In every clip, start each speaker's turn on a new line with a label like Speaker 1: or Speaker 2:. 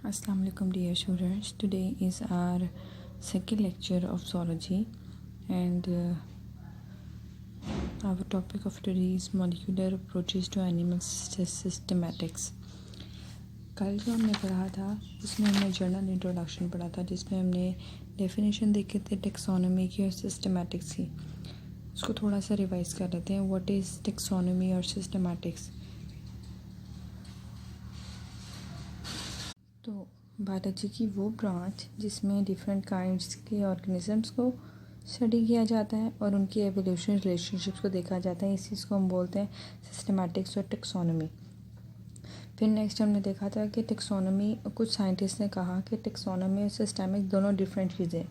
Speaker 1: Assalamu alaikum dear students. Today is our second lecture of zoology and our topic of today is molecular approaches to animal systematics. कल जो हमने पढ़ा था उसमें हमने journal introduction पढ़ा था जिसमें हमने डेफिनेशन देखे थे टेक्सोनॉमी की और सिस्टमैटिक्स की. उसको थोड़ा सा रिवाइज कर लेते हैं. व्हाट इज़ टेक्सोनॉमी और सिस्टमैटिक्स. तो बायोलॉजी की वो ब्रांच जिसमें डिफरेंट काइंड्स के ऑर्गेनिजम्स को स्टडी किया जाता है और उनकी एवोल्यूशन रिलेशनशिप्स को देखा जाता है. इस चीज़ को हम बोलते हैं सिस्टमैटिक्स और टेक्सोनॉमी. फिर नेक्स्ट हमने देखा था कि टेक्सोनॉमी, कुछ साइंटिस्ट ने कहा कि टेक्सोनॉमी और सिस्टमिक दोनों डिफरेंट चीज़ें.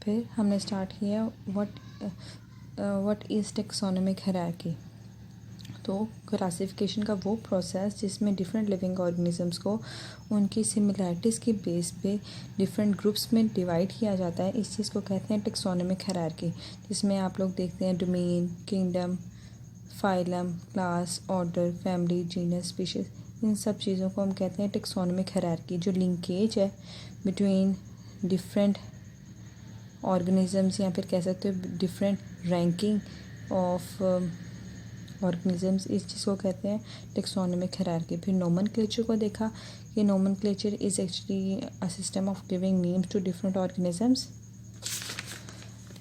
Speaker 1: फिर हमने स्टार्ट किया व्हाट इज़ टेक्सोनॉमिक हायरार्की. तो क्लासिफिकेशन का वो प्रोसेस जिसमें डिफरेंट लिविंग ऑर्गेनिजम्स को उनकी सिमिलैरिटीज़ के बेस पे डिफरेंट ग्रुप्स में डिवाइड किया जाता है. इस चीज़ को कहते हैं टेक्सोनॉमिक हायरार्की, जिसमें आप लोग देखते हैं domain, kingdom, phylum, class, order, family, genus, species. इन सब चीज़ों को हम कहते हैं टेक्सोनॉमिक हायरार्की. जो लिंकेज है बिटवीन डिफरेंट ऑर्गेनिजम्स या फिर कह सकते हो डिफरेंट रैंकिंग ऑफ ऑर्गेनिजम्स, इस चीज़ को कहते हैं टेक्सोनॉमिक हायरार्की. फिर नोमेनक्लेचर को देखा कि nomenclature is actually a system of giving names to different organisms.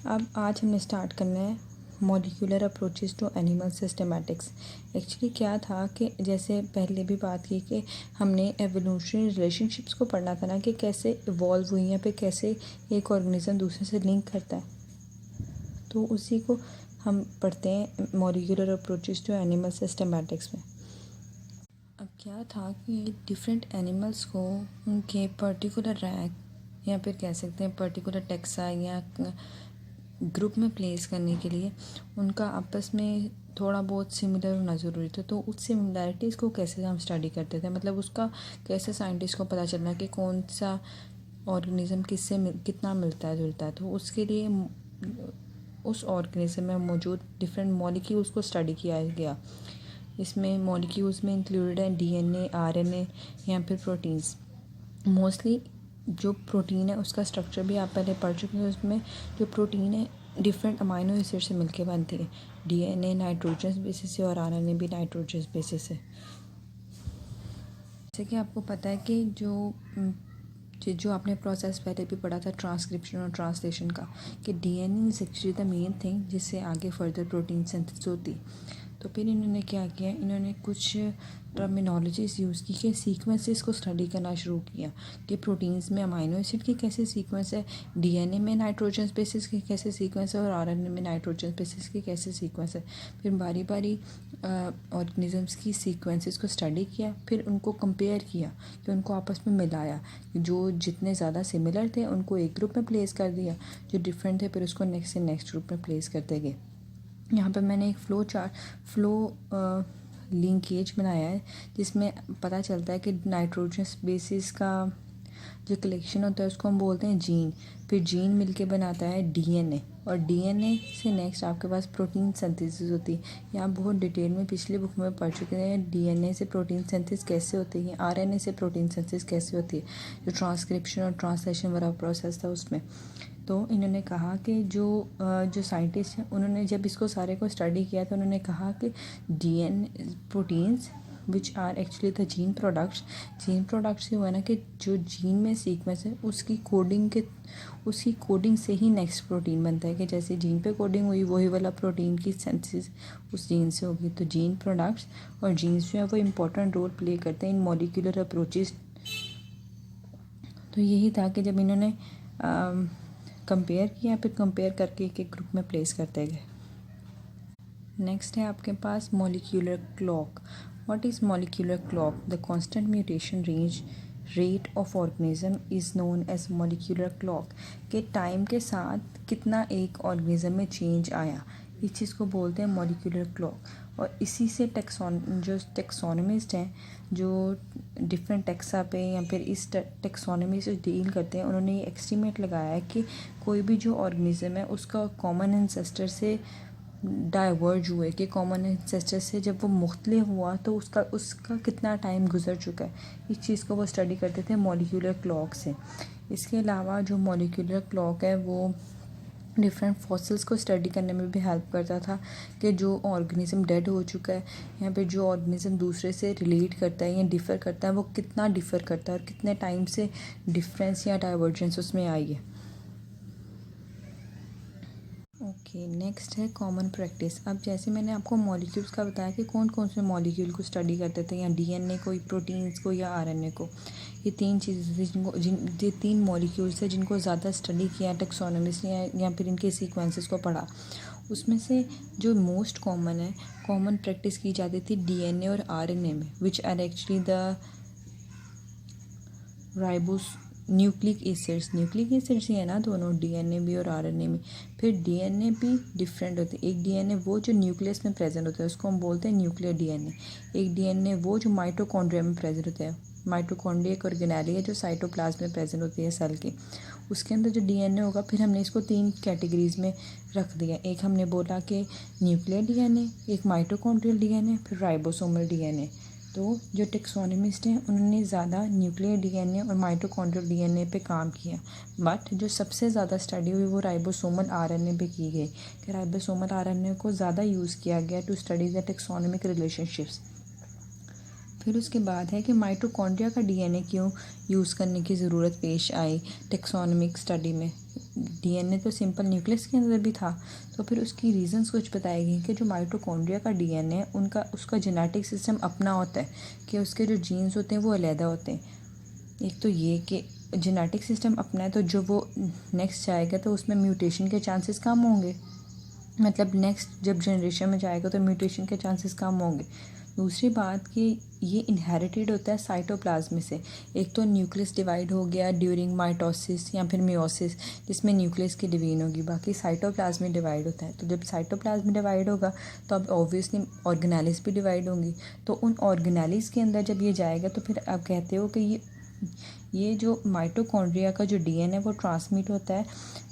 Speaker 1: अब आज हमने स्टार्ट करना है molecular approaches to animal systematics. Actually क्या था कि जैसे पहले भी बात की कि हमने एवोल्यूशनरी रिलेशनशिप्स को पढ़ना था ना, कि कैसे इवॉल्व हुई हैं, फिर कैसे एक ऑर्गेनिज्म दूसरे से लिंक करता है. तो उसी को हम पढ़ते हैं molecular approaches to animal systematics में. अब क्या था कि डिफरेंट एनिमल्स को उनके पर्टिकुलर रैंक या फिर कह सकते हैं पर्टिकुलर टेक्सा या ग्रुप में प्लेस करने के लिए उनका आपस में थोड़ा बहुत सिमिलर होना ज़रूरी था. तो उस सिमिलैरिटीज़ को कैसे हम स्टडी करते थे, मतलब उसका कैसे साइंटिस्ट को पता चलना कि कौन सा ऑर्गेनिज्म किससे कितना मिलता है जुलता है. तो उसके लिए उस ऑर्गेनिज्म में मौजूद डिफरेंट मॉलिक्यूल्स को स्टडी किया गया. इसमें मॉलिक्यूल्स में इंक्लूडेड है डीएनए, आरएनए या फिर प्रोटीन्स. मोस्टली जो प्रोटीन है उसका स्ट्रक्चर भी आप पहले पढ़ चुके हैं. उसमें जो प्रोटीन है डिफरेंट अमाइनो एसिड से मिलके बनती है. डीएनए नाइट्रोजन बेसिस से और आरएनए भी नाइट्रोजन बेसिस से. जैसे कि आपको पता है कि जो आपने प्रोसेस पहले भी पढ़ा था ट्रांसक्रिप्शन और ट्रांसलेशन का, कि DNA is actually the main thing जिससे आगे फर्दर प्रोटीन सिंथेसिस होती. तो फिर इन्होंने क्या किया, इन्होंने कुछ टर्मिनोलॉजीज़ यूज़ की कि सीक्वेंसेस को स्टडी करना शुरू किया कि प्रोटीन्स में अमाइनो एसिड की कैसे सीक्वेंस है, डीएनए में नाइट्रोजन बेसिस की कैसे सीक्वेंस है और आरएनए में नाइट्रोजन बेसिस की कैसे सीक्वेंस है. फिर बारी बारी ऑर्गेनिजम्स की सीक्वेंसेस को स्टडी किया, फिर उनको कंपेयर किया कि उनको आपस में मिलाया. जो जितने ज़्यादा सिमिलर थे उनको एक ग्रुप में प्लेस कर दिया, जो डिफरेंट थे फिर उसको नेक्स्ट से नेक्स्ट ग्रुप में प्लेस करते गए. यहाँ पर मैंने एक फ्लो लिंकेज बनाया है जिसमें पता चलता है कि नाइट्रोजन बेसिस का जो कलेक्शन होता है उसको हम बोलते हैं जीन. फिर जीन मिलके बनाता है डीएनए और डीएनए से नेक्स्ट आपके पास प्रोटीन सिंथेसिस होती है. यहाँ बहुत डिटेल में पिछली बुक में पढ़ चुके हैं डीएनए से प्रोटीन सिंथेसिस कैसे होती है, आरएनए से प्रोटीन सिंथेसिस कैसे होती है, जो ट्रांसक्रिप्शन और ट्रांसलेशन वाला प्रोसेस था उसमें. तो इन्होंने कहा कि जो साइंटिस्ट हैं उन्होंने जब इसको सारे को स्टडी किया तो उन्होंने कहा कि DNA proteins which are actually the gene products से हुआ ना कि जो जीन में सीक्वेंस है उसकी कोडिंग से ही नेक्स्ट प्रोटीन बनता है. कि जैसे जीन पे कोडिंग हुई वही वाला प्रोटीन की सिंथेसिस उस जीन से होगी. तो जीन प्रोडक्ट्स और जीन्स जो है वो इम्पोर्टेंट रोल प्ले करते हैं इन मॉलिक्यूलर अप्रोचेस. तो यही था कि जब इन्होंने कंपेयर किया फिर कंपेयर करके एक एक ग्रुप में प्लेस करते गए. नेक्स्ट है आपके पास molecular clock. What is molecular clock? The constant mutation rate of organism is known as molecular clock. के टाइम के साथ कितना एक ऑर्गेनिज्म में चेंज आया, इस चीज़ को बोलते हैं मॉलिक्यूलर क्लॉक. और इसी से जो टेक्सोनमिस्ट हैं जो डिफरेंट टेक्सा पे या फिर इस टेक्सोनमी से डील करते हैं, उन्होंने ये एस्टीमेट लगाया है कि कोई भी जो ऑर्गेनिज्म है उसका कॉमन एंसेस्टर से डाइवर्ज हुए कि कॉमन एंसेस्टर से जब वो मुख्तलिफ हुआ तो उसका कितना टाइम गुजर चुका है, इस चीज़ को वो स्टडी करते थे मॉलिक्यूलर क्लॉक से। इसके अलावा जो मॉलिक्यूलर क्लॉक है वो डिफरेंट फॉसिल्स को स्टडी करने में भी हेल्प करता था कि जो ऑर्गेनिज्म डेड हो चुका है या फिर जो ऑर्गेनिज्म दूसरे से रिलेट करता है या डिफ़र करता है वो कितना डिफ़र करता है और कितने टाइम से डिफरेंस या डाइवर्जेंस उसमें आई है। ओके, नेक्स्ट है कॉमन प्रैक्टिस। अब जैसे मैंने आपको मॉलिक्यूल्स का बताया कि कौन कौन से मॉलिक्यूल को स्टडी करते थे, या डीएनए को, प्रोटीन्स को या आरएनए को। ये 3 चीज़ें ये 3 मॉलिक्यूल्स हैं जिनको ज़्यादा स्टडी किया टैक्सोनॉमिस्ट ने या फिर इनके सीक्वेंसेस को पढ़ा। उसमें से जो मोस्ट कॉमन है, कॉमन प्रैक्टिस की जाती थी डीएनए और आरएनए में, which are actually the ribose nucleic acids ही है ना दोनों, डीएनए भी और आरएनए में। फिर डीएनए भी डिफरेंट होते हैं। एक डीएनए वो जो न्यूक्लियस में प्रेजेंट होता है उसको हम बोलते हैं न्यूक्लियर डीएनए। एक डीएनए वो जो माइटोकॉन्ड्रिया में प्रेजेंट होता है। माइटोकॉन्ड्रिया एक ऑर्गेनेली है जो साइटोप्लाज्म में प्रेजेंट होती है सेल के। उसके अंदर जो डीएनए होगा, फिर हमने इसको 3 कैटेगरीज में रख दिया। एक हमने बोला कि न्यूक्लियर डीएनए, एक माइटोकॉन्ड्रियल डीएनए, फिर राइबोसोमल डीएनए। तो जो टैक्सोनॉमिस्ट हैं उन्होंने ज़्यादा न्यूक्लियर डीएनए और माइटोकॉन्ड्रियल डीएनए पे काम किया, बट जो सबसे ज़्यादा स्टडी हुई वो राइबोसोमल आरएनए पे की गई कि राइबोसोमल आरएनए को ज़्यादा यूज़ किया गया to study the taxonomic relationships. फिर उसके बाद है कि माइटोकॉन्ड्रिया का डीएनए क्यों यूज़ करने की ज़रूरत पेश आई टैक्सोनॉमिक स्टडी में। डीएनए तो सिंपल न्यूक्लियस के अंदर भी था, तो फिर उसकी रीजंस कुछ बताई गई कि जो माइटोकॉन्ड्रिया का डीएनए उसका जेनेटिक सिस्टम अपना होता है कि उसके जो जीन्स होते हैं वो अलग होते हैं। एक तो ये कि जेनेटिक सिस्टम अपना है, तो जो वो नेक्स्ट जाएगा तो उसमें म्यूटेशन के चांसेस कम होंगे, मतलब नेक्स्ट जब जनरेशन में जाएगा तो म्यूटेशन के चांसेस कम होंगे। दूसरी बात कि ये इनहेरिटेड होता है साइटोप्लाज्म से। एक तो न्यूक्लियस डिवाइड हो गया ड्यूरिंग माइटोसिस या फिर मियोसिस, जिसमें न्यूक्लियस की डिवीजन होगी, बाकी साइटोप्लाज्म में डिवाइड होता है। तो जब साइटोप्लाज्म डिवाइड होगा तो अब ऑब्वियसली ऑर्गेनेलिस भी डिवाइड होंगी। तो उन ऑर्गेनेलिस के अंदर जब ये जाएगा तो फिर आप कहते हो कि ये जो माइटोकॉन्ड्रिया का जो डीएनए वो ट्रांसमिट होता है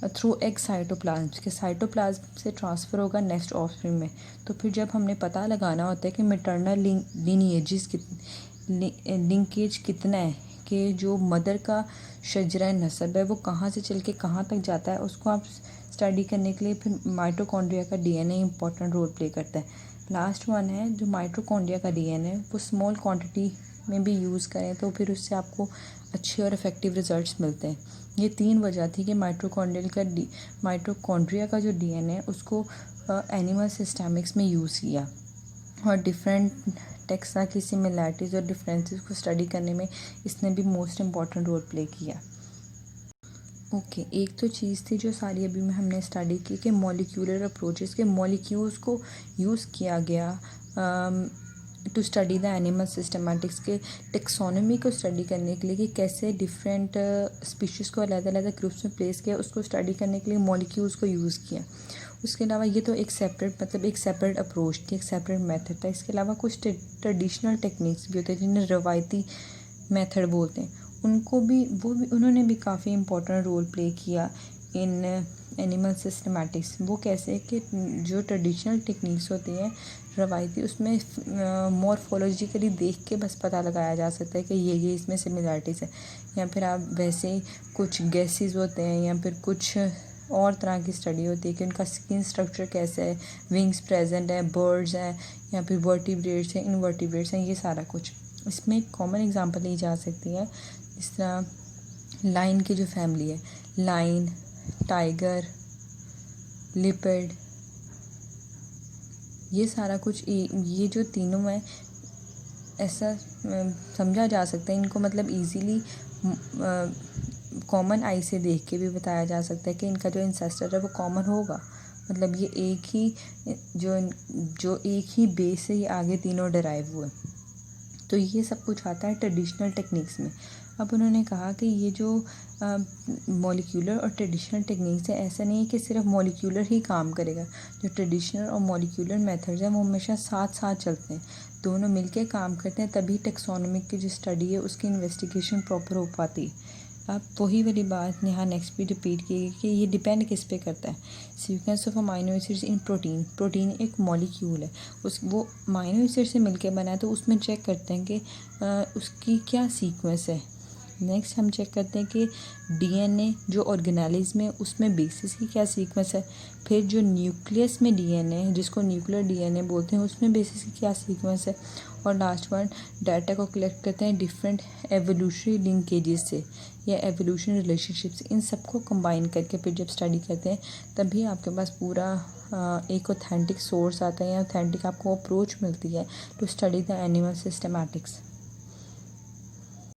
Speaker 1: थ्रू एग साइटोप्लाज्म के, साइटोप्लाज्म से ट्रांसफ़र होगा नेक्स्ट ऑफस्प्रिंग में। तो फिर जब हमने पता लगाना होता है कि मैटरनल लिनिएजेस लिंकेज कितना है, कि जो मदर का शजरा नस्ब है वो कहाँ से चल के कहाँ तक जाता है, उसको आप स्टडी करने के लिए फिर माइटोकॉन्ड्रिया का डीएनए इंपॉर्टेंट रोल प्ले करता है। लास्ट वन है जो माइटोकॉन्ड्रिया का डीएनए वो स्मॉल क्वांटिटी में भी यूज़ करें तो फिर उससे आपको अच्छे और इफ़ेक्टिव रिजल्ट्स मिलते हैं। ये 3 वजह थी कि माइटोकॉन्ड्रिया का जो डीएनए उसको एनिमल सिस्टमिक्स में यूज़ किया और डिफरेंट टेक्सा की सिमिलैरिटीज़ और डिफरेंसेस को स्टडी करने में इसने भी मोस्ट इम्पॉर्टेंट रोल प्ले किया। ओके, एक तो चीज़ थी जो सारी अभी में हमने स्टडी की कि मॉलिक्यूलर अप्रोचेस के मॉलिक्यूल्स को यूज़ किया गया to study the animal systematics के टेक्सोनॉमी को स्टडी करने के लिए कि कैसे डिफरेंट स्पीशीज़ को अलग अलग ग्रुप्स में प्लेस किया, उसको स्टडी करने के लिए मॉलिक्यूल्स को यूज़ किया। उसके अलावा ये तो एक सेपरेट अप्रोच थी, एक सेपरेट मेथड था। इसके अलावा कुछ ट्रेडिशनल टेक्निक्स भी होते हैं जिन्हें रवायती मेथड बोलते हैं, उन्होंने भी काफ़ी इम्पोर्टेंट रोल प्ले किया इन एनिमल सिस्टमेटिक्स। वो कैसे कि जो ट्रेडिशनल टेक्निक्स होती हैं रवायती, उसमें मॉर्फोलॉजिकली देख के बस पता लगाया जा सकता है कि ये इसमें सिमिलरिटीज़ है, या फिर आप वैसे कुछ गैसेस होते हैं या फिर कुछ और तरह की स्टडी होती है कि उनका स्किन स्ट्रक्चर कैसा है, विंग्स प्रेजेंट है, बर्ड्स हैं या फिर वर्टिब्रेट्स हैं, इनवर्टिब्रेट्स हैं, ये सारा कुछ। इसमें एक कॉमन एग्जांपल ली जा सकती है, जिस तरह लाइन की जो फैमिली है, लाइन, टाइगर, लिपर्ड, ये सारा कुछ ये जो तीनों हैं ऐसा समझा जा सकता है, इनको मतलब इजीली कॉमन आई से देख के भी बताया जा सकता है कि इनका जो इंसेस्टर है वो कॉमन होगा, मतलब ये एक ही जो एक ही बेस से ये आगे तीनों डराइव हुए। तो ये सब कुछ आता है ट्रेडिशनल टेक्निक्स में। अब उन्होंने कहा कि ये जो मॉलिक्यूलर और ट्रेडिशनल टेक्निक्स है, ऐसा नहीं है कि सिर्फ मॉलिक्यूलर ही काम करेगा। जो ट्रेडिशनल और मॉलिक्यूलर मेथड्स हैं वो हमेशा साथ साथ चलते हैं, दोनों मिलके काम करते हैं, तभी टेक्सोनॉमिक की जो स्टडी है उसकी इन्वेस्टिगेशन प्रॉपर हो पाती है। अब वही वाली बात यहाँ नेक्स्ट भी रिपीट की कि ये डिपेंड किस पे करता है। Sequence of amino acids in protein एक मॉलिक्यूल है, वो अमाइनो एसिड से मिलके बना है, तो उसमें चेक करते हैं कि उसकी क्या सीक्वेंस है। नेक्स्ट हम चेक करते हैं कि डीएनए जो ऑर्गेनेलिज्म है उसमें बेसिस की क्या सीक्वेंस है। फिर जो न्यूक्लियस में डीएनए है, जिसको न्यूक्लियर डीएनए बोलते हैं, उसमें बेसिस की क्या सीक्वेंस है। और लास्ट वन, डाटा को कलेक्ट करते हैं डिफरेंट एवोल्यूशनरी लिंकेजेस से या एवोल्यूशन रिलेशनशिप्स, इन सबको कंबाइन करके फिर जब स्टडी करते हैं तभी आपके पास पूरा एक ऑथेंटिक सोर्स आता है या ऑथेंटिक आपको अप्रोच मिलती है to study the animal systematics.